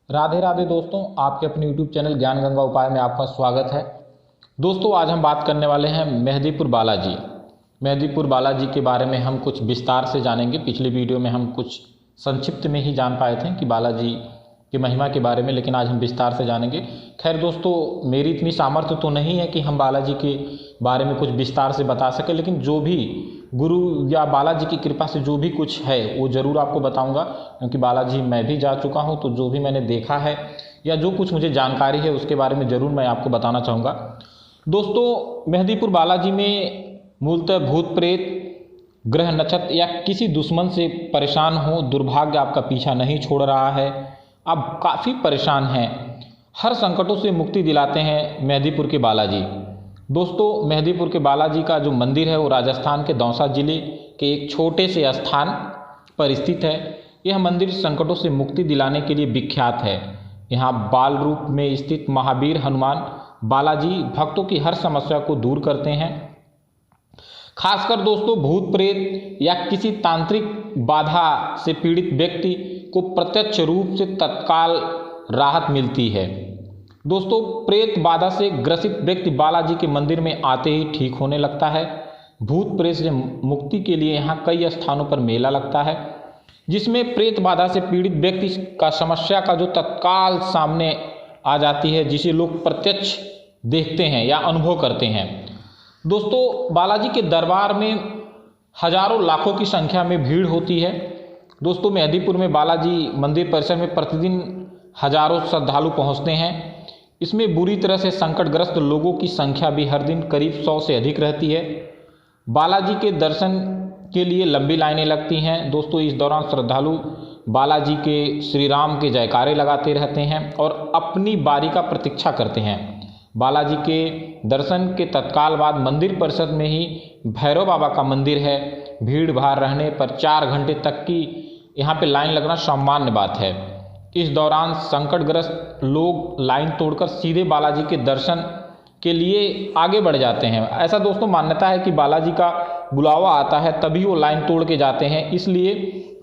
राधे राधे दोस्तों, आपके अपने YouTube चैनल ज्ञान गंगा उपाय में आपका स्वागत है। दोस्तों, आज हम बात करने वाले हैं मेहंदीपुर बालाजी। मेहंदीपुर बालाजी के बारे में हम कुछ विस्तार से जानेंगे। पिछले वीडियो में हम कुछ संक्षिप्त में ही जान पाए थे कि बालाजी की महिमा के बारे में, लेकिन आज हम विस्तार से जानेंगे। खैर दोस्तों, मेरी इतनी सामर्थ्य तो नहीं है कि हम बालाजी के बारे में कुछ विस्तार से बता सकें, लेकिन जो भी गुरु या बालाजी की कृपा से जो भी कुछ है वो ज़रूर आपको बताऊंगा, क्योंकि बालाजी मैं भी जा चुका हूं। तो जो भी मैंने देखा है या जो कुछ मुझे जानकारी है उसके बारे में ज़रूर मैं आपको बताना चाहूँगा। दोस्तों, मेहंदीपुर बालाजी में मूलतः भूत प्रेत, ग्रह नक्षत्र या किसी दुश्मन से परेशान हो, दुर्भाग्य आपका पीछा नहीं छोड़ रहा है, आप काफ़ी परेशान हैं, हर संकटों से मुक्ति दिलाते हैं मेहंदीपुर के बालाजी। दोस्तों, मेहंदीपुर के बालाजी का जो मंदिर है वो राजस्थान के दौसा जिले के एक छोटे से स्थान पर स्थित है। यह मंदिर संकटों से मुक्ति दिलाने के लिए विख्यात है। यहाँ बाल रूप में स्थित महावीर हनुमान बालाजी भक्तों की हर समस्या को दूर करते हैं। खासकर दोस्तों, भूत प्रेत या किसी तांत्रिक बाधा से पीड़ित व्यक्ति को प्रत्यक्ष रूप से तत्काल राहत मिलती है। दोस्तों, प्रेत बाधा से ग्रसित व्यक्ति बालाजी के मंदिर में आते ही ठीक होने लगता है। भूत प्रेत से मुक्ति के लिए यहाँ कई स्थानों पर मेला लगता है, जिसमें प्रेत बाधा से पीड़ित व्यक्ति का समस्या का जो तत्काल सामने आ जाती है, जिसे लोग प्रत्यक्ष देखते हैं या अनुभव करते हैं। दोस्तों, बालाजी के दरबार में हजारों लाखों की संख्या में भीड़ होती है। दोस्तों, मेहंदीपुर में बालाजी मंदिर परिसर में प्रतिदिन हजारों श्रद्धालु पहुंचते हैं। इसमें बुरी तरह से संकटग्रस्त लोगों की संख्या भी हर दिन करीब 100 से अधिक रहती है। बालाजी के दर्शन के लिए लंबी लाइनें लगती हैं। दोस्तों, इस दौरान श्रद्धालु बालाजी के श्री राम के जयकारे लगाते रहते हैं और अपनी बारी का प्रतीक्षा करते हैं। बालाजी के दर्शन के तत्काल बाद मंदिर परिसर में ही भैरव बाबा का मंदिर है। भीड़ भाड़ रहने पर 4 घंटे तक की यहाँ पे लाइन लगना सामान्य बात है। इस दौरान संकटग्रस्त लोग लाइन तोड़कर सीधे बालाजी के दर्शन के लिए आगे बढ़ जाते हैं। ऐसा दोस्तों मान्यता है कि बालाजी का बुलावा आता है तभी वो लाइन तोड़ के जाते हैं, इसलिए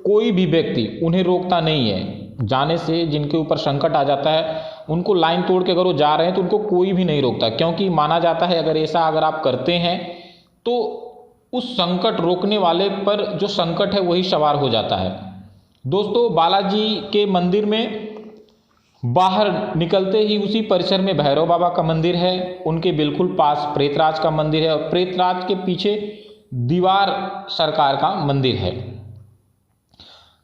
कोई भी व्यक्ति उन्हें रोकता नहीं है जाने से। जिनके ऊपर संकट आ जाता है उनको लाइन तोड़ के अगर वो जा रहे हैं तो उनको कोई भी नहीं रोकता, क्योंकि माना जाता है अगर आप करते हैं तो उस संकट रोकने वाले पर जो संकट है वही सवार हो जाता है। दोस्तों, बालाजी के मंदिर में बाहर निकलते ही उसी परिसर में भैरव बाबा का मंदिर है। उनके बिल्कुल पास प्रेतराज का मंदिर है और प्रेतराज के पीछे दीवार सरकार का मंदिर है।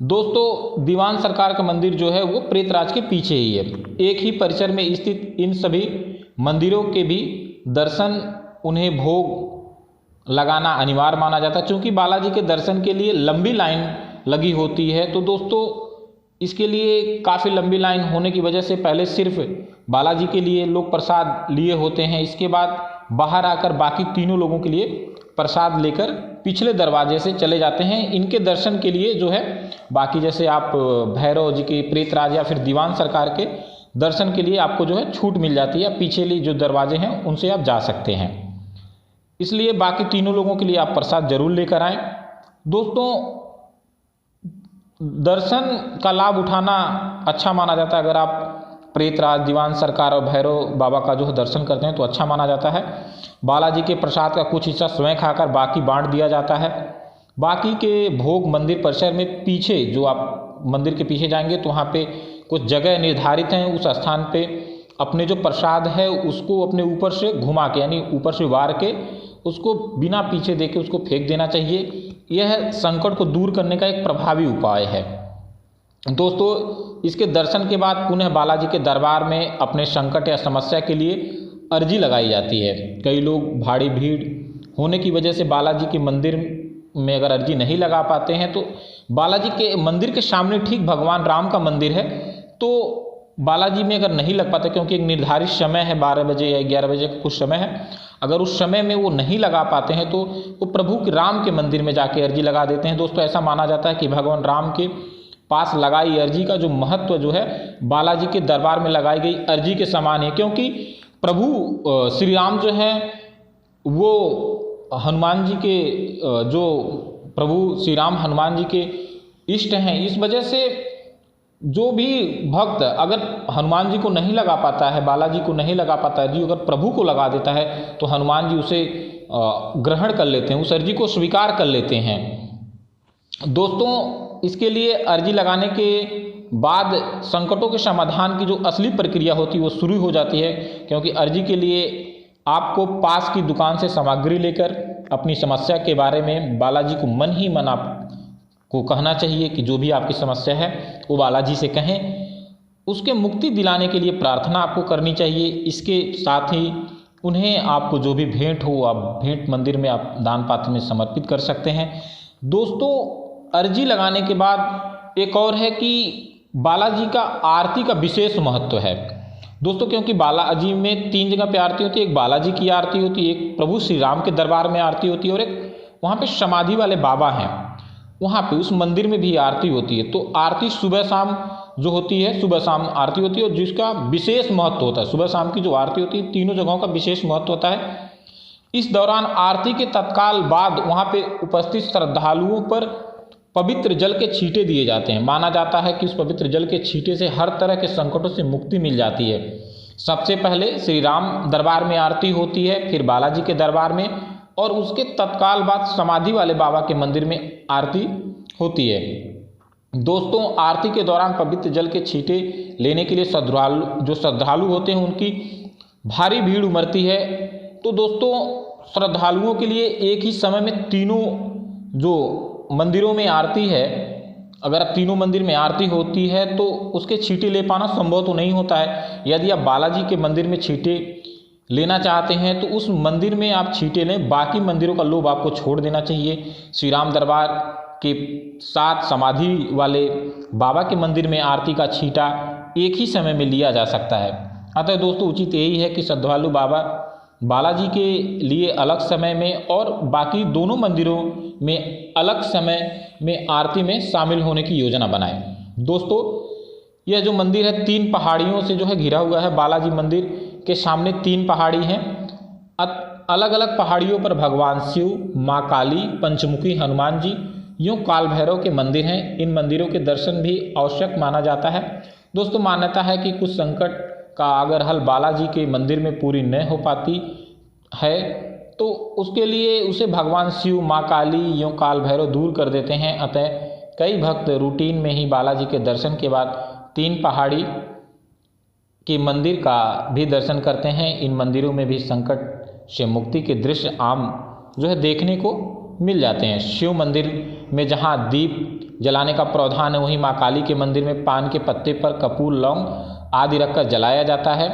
दोस्तों, दीवान सरकार का मंदिर जो है वो प्रेतराज के पीछे ही है। एक ही परिसर में स्थित इन सभी मंदिरों के भी दर्शन उन्हें भोग लगाना अनिवार्य माना जाता है, क्योंकि बालाजी के दर्शन के लिए लंबी लाइन लगी होती है। तो दोस्तों, इसके लिए काफ़ी लंबी लाइन होने की वजह से पहले सिर्फ बालाजी के लिए लोग प्रसाद लिए होते हैं। इसके बाद बाहर आकर बाकी तीनों लोगों के लिए प्रसाद लेकर पिछले दरवाजे से चले जाते हैं। इनके दर्शन के लिए जो है बाकी जैसे आप भैरव जी के, प्रेतराज या फिर दीवान सरकार के दर्शन के लिए आपको जो है छूट मिल जाती है। पिछले जो दरवाजे हैं उनसे आप जा सकते हैं, इसलिए बाकी तीनों लोगों के लिए आप प्रसाद जरूर लेकर आएँ। दोस्तों, दर्शन का लाभ उठाना अच्छा माना जाता है। अगर आप प्रेतराज, दीवान सरकार और भैरव बाबा का जो है दर्शन करते हैं तो अच्छा माना जाता है। बालाजी के प्रसाद का कुछ हिस्सा स्वयं खाकर बाकी बांट दिया जाता है। बाकी के भोग मंदिर परिसर में पीछे, जो आप मंदिर के पीछे जाएंगे तो वहाँ पे कुछ जगह निर्धारित हैं। उस स्थान पे अपने जो प्रसाद है उसको अपने ऊपर से घुमा के, यानी ऊपर से वार के उसको बिना पीछे देके उसको फेंक देना चाहिए। यह संकट को दूर करने का एक प्रभावी उपाय है। दोस्तों, इसके दर्शन के बाद पुनः बालाजी के दरबार में अपने संकट या समस्या के लिए अर्जी लगाई जाती है। कई लोग भारी भीड़ होने की वजह से बालाजी के मंदिर में अगर अर्जी नहीं लगा पाते हैं तो बालाजी के मंदिर के सामने ठीक भगवान राम का मंदिर है, तो बालाजी में अगर नहीं लग पाता, क्योंकि एक निर्धारित समय है 12 बजे या 11 बजे का कुछ समय है, अगर उस समय में वो नहीं लगा पाते हैं तो वो प्रभु के राम के मंदिर में जाके अर्जी लगा देते हैं। दोस्तों, ऐसा माना जाता है कि भगवान राम के पास लगाई अर्जी का जो महत्व जो है बालाजी के दरबार में लगाई गई अर्जी के समान है, क्योंकि प्रभु श्री राम जो है वो हनुमान जी के जो प्रभु श्री राम हनुमान जी के इष्ट हैं। इस वजह से जो भी भक्त अगर हनुमान जी को नहीं लगा पाता है, बालाजी को नहीं लगा पाता है जी, अगर प्रभु को लगा देता है तो हनुमान जी उसे ग्रहण कर लेते हैं, उस अर्जी को स्वीकार कर लेते हैं। दोस्तों इसके लिए अर्जी लगाने के बाद संकटों के समाधान की जो असली प्रक्रिया होती है वो शुरू हो जाती है, क्योंकि अर्जी के लिए आपको पास की दुकान से सामग्री लेकर अपनी समस्या के बारे में बालाजी को मन ही मन आपको कहना चाहिए कि जो भी आपकी समस्या है वो बालाजी से कहें। उसके मुक्ति दिलाने के लिए प्रार्थना आपको करनी चाहिए। इसके साथ ही उन्हें आपको जो भी भेंट हो आप भेंट मंदिर में आप दान पात्र में समर्पित कर सकते हैं। दोस्तों अर्जी लगाने के बाद एक और है कि बालाजी का आरती का विशेष महत्व है दोस्तों, क्योंकि बालाजी में 3 जगह पे आरती होती है। एक बालाजी की आरती होती है, एक प्रभु श्री राम के दरबार में आरती होती है, और एक वहाँ पे समाधि वाले बाबा हैं वहाँ पे उस मंदिर में भी आरती होती है। तो आरती सुबह शाम जो होती है, सुबह शाम आरती होती है और जिसका विशेष महत्व होता है। सुबह शाम की जो आरती होती है तीनों जगहों का विशेष महत्व होता है। इस दौरान आरती के तत्काल बाद वहाँ पे उपस्थित श्रद्धालुओं पर पवित्र जल के छींटे दिए जाते हैं। माना जाता है कि उस पवित्र जल के छींटे से हर तरह के संकटों से मुक्ति मिल जाती है। सबसे पहले श्री राम दरबार में आरती होती है, फिर बालाजी के दरबार में, और उसके तत्काल बाद समाधि वाले बाबा के मंदिर में आरती होती है। दोस्तों आरती के दौरान पवित्र जल के छींटे लेने के लिए श्रद्धालु होते हैं उनकी भारी भीड़ उमड़ती है। तो दोस्तों श्रद्धालुओं के लिए एक ही समय में तीनों जो मंदिरों में आरती है, अगर तीनों मंदिर में आरती होती है तो उसके छींटे ले पाना संभव तो नहीं होता है। यदि आप बालाजी के मंदिर में छींटे लेना चाहते हैं तो उस मंदिर में आप छींटे लें, बाकी मंदिरों का लोभ आपको छोड़ देना चाहिए। श्री राम दरबार के साथ समाधि वाले बाबा के मंदिर में आरती का छींटा एक ही समय में लिया जा सकता है। अतः दोस्तों उचित यही है कि श्रद्धालु बाबा बालाजी के लिए अलग समय में और बाकी दोनों मंदिरों में अलग समय में आरती में शामिल होने की योजना बनाएं। दोस्तों यह जो मंदिर है 3 पहाड़ियों से जो है घिरा हुआ है। बालाजी मंदिर के सामने 3 पहाड़ी हैं। अलग अलग पहाड़ियों पर भगवान शिव, माँ काली, पंचमुखी हनुमान जी, यूँ काल भैरव के मंदिर हैं। इन मंदिरों के दर्शन भी आवश्यक माना जाता है। दोस्तों मान्यता है कि कुछ संकट का अगर हल बालाजी के मंदिर में पूरी न हो पाती है तो उसके लिए उसे भगवान शिव, माँ काली, यूँ काल भैरव दूर कर देते हैं। अतः कई भक्त रूटीन में ही बालाजी के दर्शन के बाद 3 पहाड़ी के मंदिर का भी दर्शन करते हैं। इन मंदिरों में भी संकट से मुक्ति के दृश्य आम जो है देखने को मिल जाते हैं। शिव मंदिर में जहाँ दीप जलाने का प्रावधान है, वहीं माँ काली के मंदिर में पान के पत्ते पर कपूर, लौंग आदि रखकर जलाया जाता है।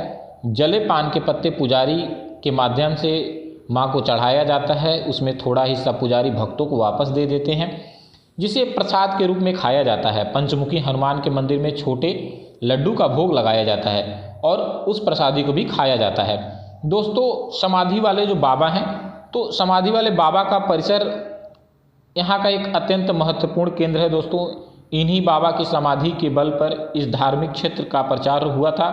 जले पान के पत्ते पुजारी के माध्यम से माँ को चढ़ाया जाता है। उसमें थोड़ा हिस्सा पुजारी भक्तों को वापस दे देते हैं, जिसे प्रसाद के रूप में खाया जाता है। पंचमुखी हनुमान के मंदिर में छोटे लड्डू का भोग लगाया जाता है और उस प्रसादी को भी खाया जाता है। दोस्तों समाधि वाले जो बाबा हैं, तो समाधि वाले बाबा का परिसर यहाँ का एक अत्यंत महत्वपूर्ण केंद्र है। दोस्तों इन्हीं बाबा की समाधि के बल पर इस धार्मिक क्षेत्र का प्रचार हुआ था।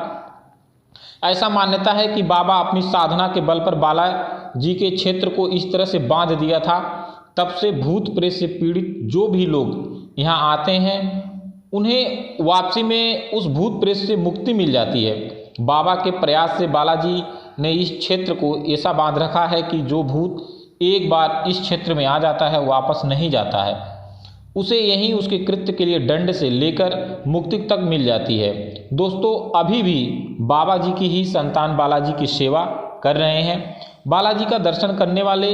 ऐसा मान्यता है कि बाबा अपनी साधना के बल पर बालाजी के क्षेत्र को इस तरह से बांध दिया था, तब से भूत प्रेत से पीड़ित जो भी लोग यहाँ आते हैं उन्हें वापसी में उस भूत प्रेत से मुक्ति मिल जाती है। बाबा के प्रयास से बालाजी ने इस क्षेत्र को ऐसा बांध रखा है कि जो भूत एक बार इस क्षेत्र में आ जाता है वापस नहीं जाता है। उसे यहीं उसके कृत्य के लिए दंड से लेकर मुक्ति तक मिल जाती है। दोस्तों अभी भी बाबा जी की ही संतान बालाजी की सेवा कर रहे हैं। बालाजी का दर्शन करने वाले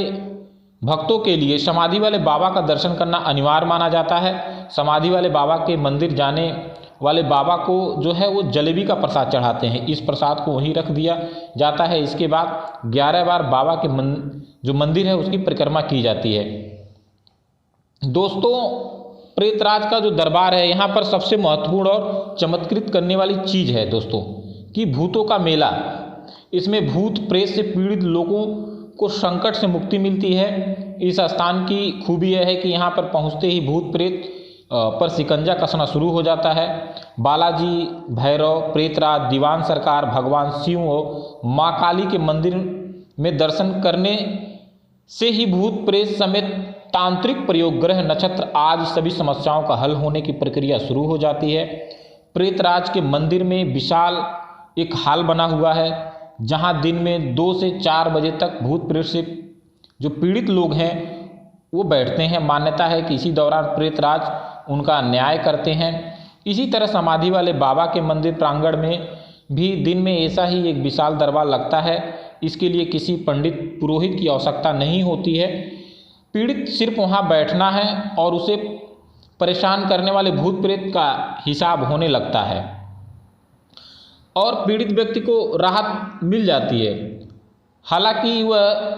भक्तों के लिए समाधि वाले बाबा का दर्शन करना अनिवार्य माना जाता है। समाधि वाले बाबा के मंदिर जाने वाले बाबा को जो है वो जलेबी का प्रसाद चढ़ाते हैं। इस प्रसाद को वहीं रख दिया जाता है। इसके बाद 11 बार बाबा के जो मंदिर है उसकी परिक्रमा की जाती है। दोस्तों प्रेतराज का जो दरबार है, यहाँ पर सबसे महत्वपूर्ण और चमत्कृत करने वाली चीज़ है दोस्तों कि भूतों का मेला। इसमें भूत प्रेत से पीड़ित लोगों को संकट से मुक्ति मिलती है। इस स्थान की खूबी यह है कि यहाँ पर पहुँचते ही भूत प्रेत पर शिकंजा कसना शुरू हो जाता है। बालाजी, भैरव, प्रेतराज, दीवान सरकार, भगवान शिव और माँ काली के मंदिर में दर्शन करने से ही भूत प्रेत समेत तांत्रिक प्रयोग, ग्रह, नक्षत्र आदि सभी समस्याओं का हल होने की प्रक्रिया शुरू हो जाती है। प्रेतराज के मंदिर में विशाल एक हॉल बना हुआ है, जहां दिन में 2 से 4 बजे तक भूत प्रेत से जो पीड़ित लोग हैं वो बैठते हैं। मान्यता है कि इसी दौरान प्रेतराज उनका न्याय करते हैं। इसी तरह समाधि वाले बाबा के मंदिर प्रांगण में भी दिन में ऐसा ही एक विशाल दरबार लगता है। इसके लिए किसी पंडित पुरोहित की आवश्यकता नहीं होती है। पीड़ित सिर्फ वहाँ बैठना है और उसे परेशान करने वाले भूत प्रेत का हिसाब होने लगता है और पीड़ित व्यक्ति को राहत मिल जाती है। हालांकि वह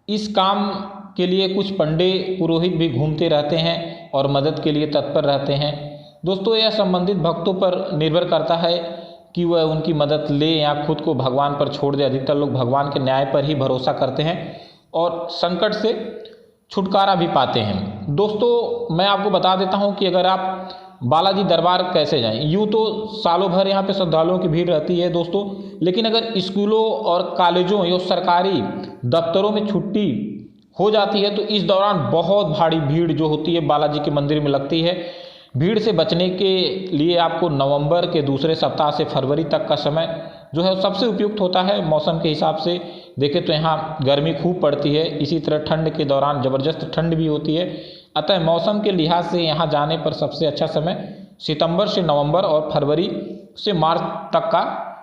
इस काम के लिए कुछ पंडित पुरोहित भी घूमते रहते हैं और मदद के लिए तत्पर रहते हैं। दोस्तों, यह संबंधित भक्तों पर निर्भर करता है कि वह उनकी मदद ले या खुद को भगवान पर छोड़ दे। अधिकतर लोग भगवान के न्याय पर ही भरोसा करते हैं और संकट से छुटकारा भी पाते हैं। दोस्तों, मैं आपको बता देता हूं कि अगर आप बालाजी दरबार कैसे जाएं। यूँ तो सालों भर यहाँ पे श्रद्धालुओं की भीड़ रहती है दोस्तों, लेकिन अगर स्कूलों और कॉलेजों या सरकारी दफ्तरों में छुट्टी हो जाती है तो इस दौरान बहुत भारी भीड़ जो होती है बालाजी के मंदिर में लगती है। भीड़ से बचने के लिए आपको नवंबर के दूसरे सप्ताह से फरवरी तक का समय जो है सबसे उपयुक्त होता है। मौसम के हिसाब से देखें तो यहाँ गर्मी खूब पड़ती है, इसी तरह ठंड के दौरान ज़बरदस्त ठंड भी होती है। अतः मौसम के लिहाज से यहाँ जाने पर सबसे अच्छा समय सितंबर से नवंबर और फरवरी से मार्च तक का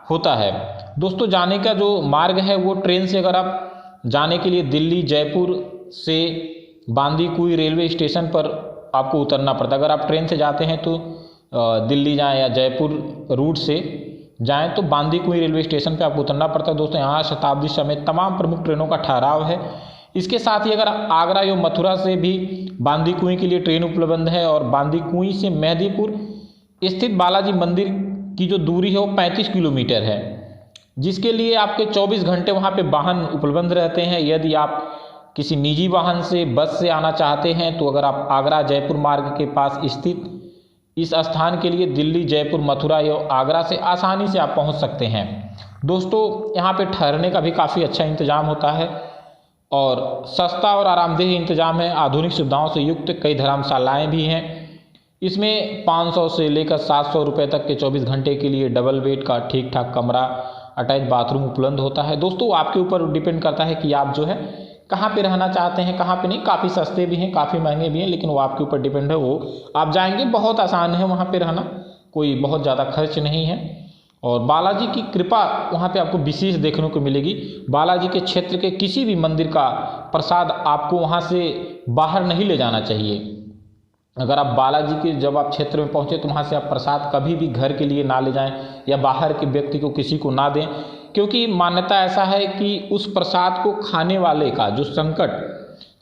होता है। दोस्तों, जाने का जो मार्ग है वो ट्रेन से अगर आप जाने के लिए दिल्ली जयपुर से बांदीकुई रेलवे स्टेशन पर आपको उतरना पड़ता है। अगर आप ट्रेन से जाते हैं तो दिल्ली जाएं या जयपुर रूट से जाएं तो बांदीकुई रेलवे स्टेशन पे आपको उतरना पड़ता है। दोस्तों, यहाँ शताब्दी समेत तमाम प्रमुख ट्रेनों का ठहराव है। इसके साथ ही अगर आगरा या मथुरा से भी बांदीकुई के लिए ट्रेन उपलब्ध है और बांदीकुई से मेहदीपुर स्थित बालाजी मंदिर की जो दूरी है वो 35 किलोमीटर है, जिसके लिए आपके 24 घंटे वहाँ पे वाहन उपलब्ध रहते हैं। यदि आप किसी निजी वाहन से बस से आना चाहते हैं तो अगर आप आगरा जयपुर मार्ग के पास स्थित इस स्थान के लिए दिल्ली जयपुर मथुरा या आगरा से आसानी से आप पहुँच सकते हैं। दोस्तों, यहाँ पे ठहरने का भी काफ़ी अच्छा इंतज़ाम होता है और सस्ता और आरामदेह इंतज़ाम है। आधुनिक सुविधाओं से युक्त कई धर्मशालाएँ भी हैं। इसमें 500 से लेकर 700 रुपये तक के 24 घंटे के लिए डबल बेड का ठीक ठाक कमरा, अटैच बाथरूम उपलब्ध होता है। दोस्तों, आपके ऊपर डिपेंड करता है कि आप जो है कहाँ पे रहना चाहते हैं, कहाँ पे नहीं। काफ़ी सस्ते भी हैं, काफ़ी महंगे भी हैं, लेकिन वो आपके ऊपर डिपेंड है। वो आप जाएंगे, बहुत आसान है वहाँ पे रहना, कोई बहुत ज़्यादा खर्च नहीं है और बालाजी की कृपा वहाँ पे आपको विशेष देखने को मिलेगी। बालाजी के क्षेत्र के किसी भी मंदिर का प्रसाद आपको वहाँ से बाहर नहीं ले जाना चाहिए। अगर आप बालाजी के जब आप क्षेत्र में पहुँचे तो वहाँ से आप प्रसाद कभी भी घर के लिए ना ले जाएं या बाहर के व्यक्ति को किसी को ना दें, क्योंकि मान्यता ऐसा है कि उस प्रसाद को खाने वाले का जो संकट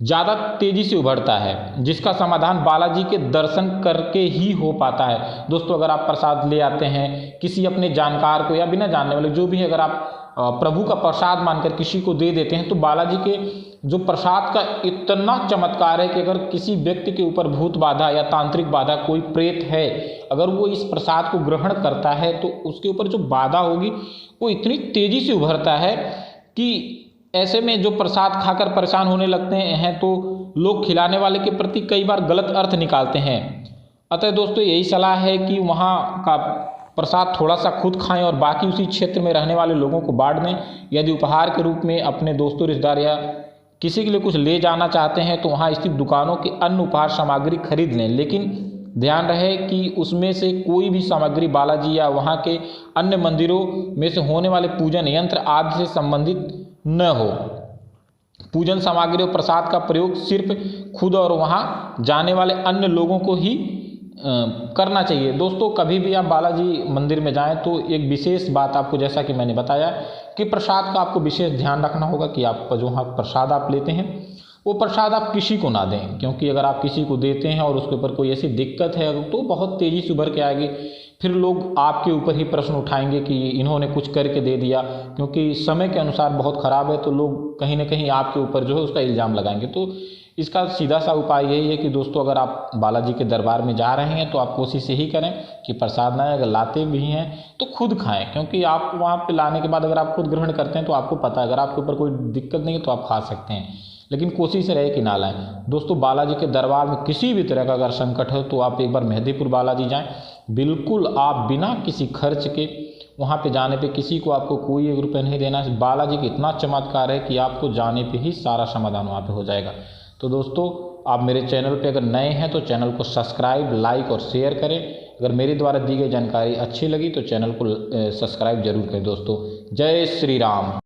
ज़्यादा तेज़ी से उभरता है, जिसका समाधान बालाजी के दर्शन करके ही हो पाता है। दोस्तों, अगर आप प्रसाद ले आते हैं किसी अपने जानकार को या बिना जानने वाले जो भी है, अगर आप प्रभु का प्रसाद मानकर किसी को दे देते हैं तो बालाजी के जो प्रसाद का इतना चमत्कार है कि अगर किसी व्यक्ति के ऊपर भूत बाधा या तांत्रिक बाधा, कोई प्रेत है, अगर वो इस प्रसाद को ग्रहण करता है तो उसके ऊपर जो बाधा होगी वो इतनी तेज़ी से उभरता है कि ऐसे में जो प्रसाद खाकर परेशान होने लगते हैं तो लोग खिलाने वाले के प्रति कई बार गलत अर्थ निकालते हैं। अतः दोस्तों, यही सलाह है कि वहाँ का प्रसाद थोड़ा सा खुद खाएं और बाकी उसी क्षेत्र में रहने वाले लोगों को बांट दें। यदि उपहार के रूप में अपने दोस्तों, रिश्तेदार या किसी के लिए कुछ ले जाना चाहते हैं तो वहाँ स्थित दुकानों के अन्य उपहार सामग्री खरीद लें, लेकिन ध्यान रहे कि उसमें से कोई भी सामग्री बालाजी या वहाँ के अन्य मंदिरों में से होने वाले पूजन यंत्र आदि से संबंधित न हो। पूजन सामग्री और प्रसाद का प्रयोग सिर्फ खुद और वहाँ जाने वाले अन्य लोगों को ही करना चाहिए। दोस्तों, कभी भी आप बालाजी मंदिर में जाएं तो एक विशेष बात आपको, जैसा कि मैंने बताया कि प्रसाद का आपको विशेष ध्यान रखना होगा कि आपका जो वहाँ प्रसाद आप लेते हैं वो प्रसाद आप किसी को ना दें, क्योंकि अगर आप किसी को देते हैं और उसके ऊपर कोई ऐसी दिक्कत है तो बहुत तेज़ी से उभर के आएगी। फिर लोग आपके ऊपर ही प्रश्न उठाएंगे कि इन्होंने कुछ करके दे दिया, क्योंकि समय के अनुसार बहुत ख़राब है तो लोग कहीं ना कहीं आपके ऊपर जो है उसका इल्ज़ाम लगाएंगे। तो इसका सीधा सा उपाय यही है कि दोस्तों, अगर आप बालाजी के दरबार में जा रहे हैं तो आप कोशिश यही करें कि प्रसाद ना, अगर लाते भी हैं तो खुद खाएं, क्योंकि आप वहाँ पे लाने के बाद अगर आप खुद ग्रहण करते हैं तो आपको पता है, अगर आपके ऊपर कोई दिक्कत नहीं है तो आप खा सकते हैं, लेकिन कोशिश रहे कि ना लाएं। दोस्तों, बालाजी के दरबार में किसी भी तरह का अगर संकट हो तो आप एक बार मेहदीपुर बालाजी जाएं, बिल्कुल आप बिना किसी खर्च के वहाँ पे जाने पे किसी को आपको कोई 1 रुपये नहीं देना है। बालाजी का इतना चमत्कार है कि आपको जाने पे ही सारा समाधान वहाँ पे हो जाएगा। तो दोस्तों आप मेरे चैनल पे अगर नए हैं तो चैनल को सब्सक्राइब, लाइक और शेयर करें। अगर मेरे द्वारा दी गई जानकारी अच्छी लगी तो चैनल को सब्सक्राइब जरूर करें दोस्तों। जय श्री राम।